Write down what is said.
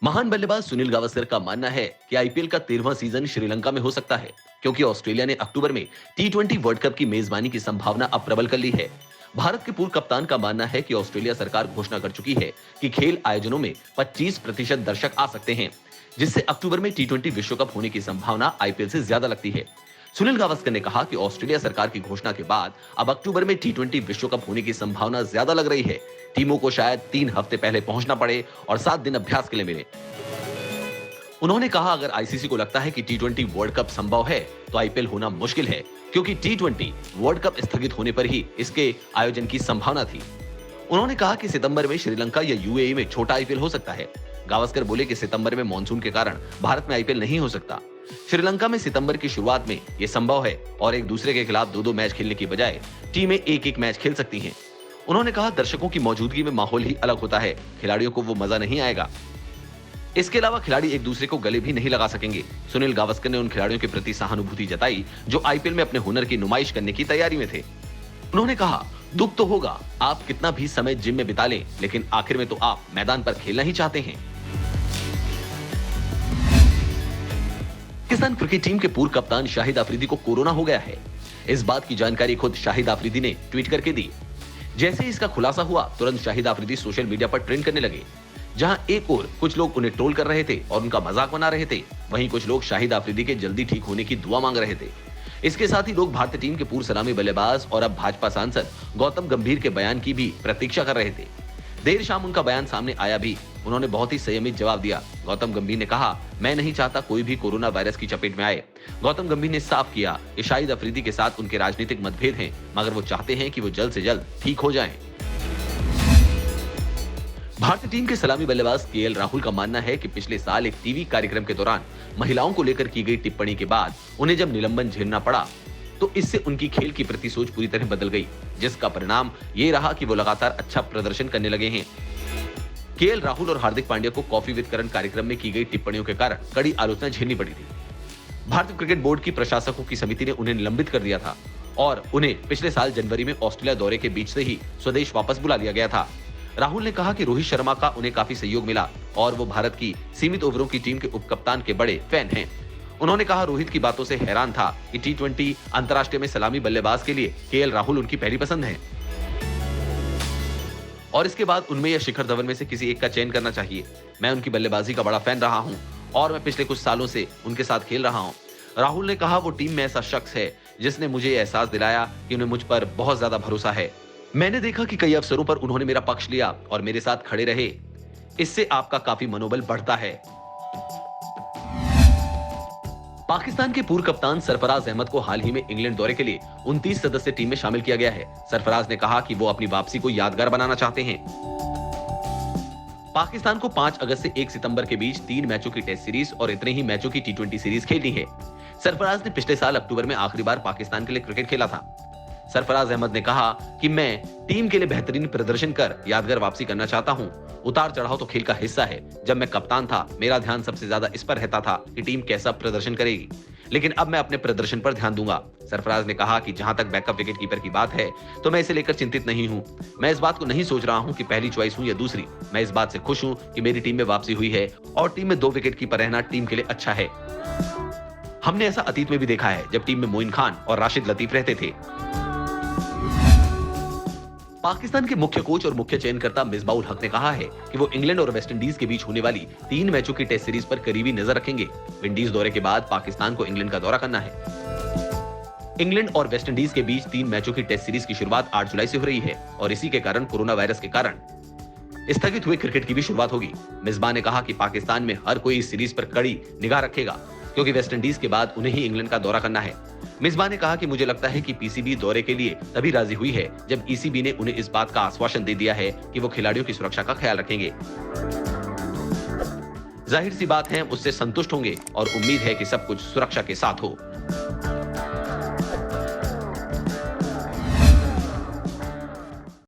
महान बल्लेबाज सुनील गावस्कर का मानना है कि आईपीएल का 13वां सीजन श्रीलंका में हो सकता है, क्योंकि ऑस्ट्रेलिया ने अक्टूबर में टी20 वर्ल्ड कप की मेजबानी की संभावना अब प्रबल कर ली है। भारत के पूर्व कप्तान का मानना है कि ऑस्ट्रेलिया सरकार घोषणा कर चुकी है कि खेल आयोजनों में 25% दर्शक आ सकते हैं, जिससे अक्टूबर में टी20 विश्व कप होने की संभावना आईपीएल से ज्यादा लगती है। सुनील गावस्कर ने कहा कि ऑस्ट्रेलिया सरकार की घोषणा के बाद अब अक्टूबर में टी20 विश्व कप होने की संभावना ज्यादा लग रही है। टीमों को शायद 3 हफ्ते पहले पहुंचना पड़े और 7 दिन अभ्यास के लिए मिले। उन्होंने कहा, अगर आईसीसी को लगता है कि टी20 वर्ल्ड कप संभव है तो आईपीएल होना मुश्किल है, क्योंकि टी20 वर्ल्ड कप स्थगित होने पर ही इसके आयोजन की संभावना थी। उन्होंने कहा कि सितंबर में श्रीलंका या यूएई में छोटा आईपीएल हो सकता है। गावस्कर बोले कि सितंबर में मानसून के कारण भारत में आईपीएल नहीं हो सकता। श्रीलंका में सितंबर की शुरुआत में यह संभव है और एक दूसरे के खिलाफ 2-2 मैच खेलने की बजाय टीमें एक-एक मैच खेल सकती हैं। उन्होंने कहा, दर्शकों की मौजूदगी में माहौल ही अलग होता है, खिलाड़ियों को वो मजा नहीं आएगा। इसके अलावा खिलाड़ी एक दूसरे को गले भी नहीं लगा सकेंगे। सुनील गावस्कर ने उन खिलाड़ियों के प्रति सहानुभूति जताई जो आईपीएल में अपने हुनर की नुमाइश करने की तैयारी में थे। उन्होंने कहा, दुख तो होगा, आप कितना भी समय जिम में बिता लें, लेकिन आखिर में तो आप मैदान पर खेलना ही चाहते हैं। पाकिस्तान क्रिकेट टीम के पूर्व कप्तान शाहिद अफरीदी को कोरोना हो गया है। इस बात की जानकारी खुद शाहिद अफरीदी ने ट्वीट करके दी। जैसे ही इसका खुलासा हुआ, तुरंत शाहिद अफरीदी सोशल मीडिया पर ट्रेंड करने लगे। जहां एक ओर कुछ लोग उन्हें ट्रोल कर रहे थे और उनका मजाक बना रहे थे, वहीं कुछ लोग शाहिद अफरीदी के जल्दी ठीक होने की दुआ मांग रहे थे। इसके साथ ही लोग भारतीय टीम के पूर्व सलामी बल्लेबाज और अब भाजपा सांसद गौतम गंभीर के बयान की भी प्रतीक्षा कर रहे थे। देर शाम उनका बयान सामने आया भी उन्होंने बहुत ही संयमित जवाब दिया। गौतम गंभीर ने कहा, मैं नहीं चाहता कोई भी कोरोना वायरस की चपेट में आए। गौतम गंभीर ने साफ किया कि शाहिद अफरीदी के साथ उनके राजनीतिक मतभेद हैं, मगर वो चाहते हैं कि वो जल्द से जल्द ठीक हो जाएं। भारतीय टीम के सलामी बल्लेबाज केएल राहुल का मानना है कि पिछले साल एक टीवी कार्यक्रम के दौरान महिलाओं को लेकर की गई टिप्पणी के बाद उन्हें जब निलंबन झेलना पड़ा, तो इससे उनकी खेल की प्रति सोच पूरी तरह बदल गई, जिसका परिणाम ये रहा कि वो लगातार अच्छा प्रदर्शन करने लगे हैं। केएल राहुल और हार्दिक पांड्या को कॉफी विद करण कार्यक्रम में की गई टिप्पणियों के कारण कड़ी आलोचना झेलनी पड़ी थी। भारतीय क्रिकेट बोर्ड की प्रशासकों की समिति ने उन्हें निलंबित कर दिया था और उन्हें पिछले साल जनवरी में ऑस्ट्रेलिया दौरे के बीच से ही स्वदेश वापस बुला लिया गया था। राहुल ने कहा कि रोहित शर्मा का उन्हें काफी सहयोग मिला और वो भारत की सीमित ओवरों की टीम के उपकप्तान के बड़े फैन हैं। उन्होंने कहा, रोहित की बातों से हैरान था कि टी20 अंतर्राष्ट्रीय में सलामी बल्लेबाज के लिए केएल राहुल उनकी पहली पसंद है और इसके बाद उनमें या शिखर धवन में से किसी एक का चयन करना चाहिए। मैं उनकी बल्लेबाजी का बड़ा फैन रहा हूं और मैं पिछले कुछ सालों से उनके साथ खेल रहा हूं। राहुल ने कहा, वो टीम में ऐसा शख्स है जिसने मुझे एहसास दिलाया कि उन्हें मुझ पर बहुत ज्यादा भरोसा है। मैंने देखा कि कई अवसरों पर उन्होंने मेरा पक्ष लिया और मेरे साथ खड़े रहे। इससे आपका काफी मनोबल बढ़ता है। पाकिस्तान के पूर्व कप्तान सरफराज अहमद को हाल ही में इंग्लैंड दौरे के लिए 29 सदस्य टीम में शामिल किया गया है। सरफराज ने कहा कि वो अपनी वापसी को यादगार बनाना चाहते हैं। पाकिस्तान को 5 अगस्त से 1 सितंबर के बीच 3 मैचों की टेस्ट सीरीज और इतने ही मैचों की टी20 सीरीज खेलनी है। सरफराज ने पिछले साल अक्टूबर में आखिरी बार पाकिस्तान के लिए क्रिकेट खेला था। सरफराज अहमद ने कहा कि मैं टीम के लिए बेहतरीन प्रदर्शन कर यादगार वापसी करना चाहता हूं। उतार चढ़ाव तो खेल का हिस्सा है। जब मैं कप्तान था, मेरा ध्यान सबसे ज्यादा इस पर रहता था कि टीम कैसा प्रदर्शन करेगी, लेकिन अब मैं अपने प्रदर्शन पर ध्यान दूंगा। सरफराज ने कहा कि जहां तक बैकअप विकेट कीपर की बात है, तो मैं इसे लेकर चिंतित नहीं हूं। मैं इस बात को नहीं सोच रहा हूं कि पहली चॉइस हूं या दूसरी। मैं इस बात से खुश हूं कि मेरी टीम में वापसी हुई है और टीम में 2 विकेट कीपर रहना टीम के लिए अच्छा है। हमने ऐसा अतीत में भी देखा है जब टीम में मोइन खान और राशिद लतीफ रहते थे। पाकिस्तान के मुख्य कोच और मुख्य चयनकर्ता मिसबाउल हक ने कहा है कि वो इंग्लैंड और वेस्टइंडीज के बीच होने वाली 3 मैचों की टेस्ट सीरीज पर करीबी नजर रखेंगे। विंडीज दौरे के बाद पाकिस्तान को इंग्लैंड का दौरा करना है। इंग्लैंड और वेस्टइंडीज के बीच 3 मैचों की टेस्ट सीरीज की शुरुआत 8 जुलाई से हो रही है और इसी के कारण कोरोना वायरस के कारण स्थगित हुए क्रिकेट की भी शुरुआत होगी। मिसबाह ने कहा कि पाकिस्तान में हर कोई इस सीरीज पर कड़ी निगाह रखेगा, क्योंकि वेस्टइंडीज के बाद उन्हें ही इंग्लैंड का दौरा करना है। मिसबाह ने कहा कि मुझे लगता है कि पीसीबी दौरे के लिए तभी राजी हुई है जब ईसीबी ने उन्हें इस बात का आश्वासन दे दिया है कि वो खिलाड़ियों की सुरक्षा का ख्याल रखेंगे। जाहिर सी बात है, उससे संतुष्ट होंगे और उम्मीद है कि सब कुछ सुरक्षा के साथ हो।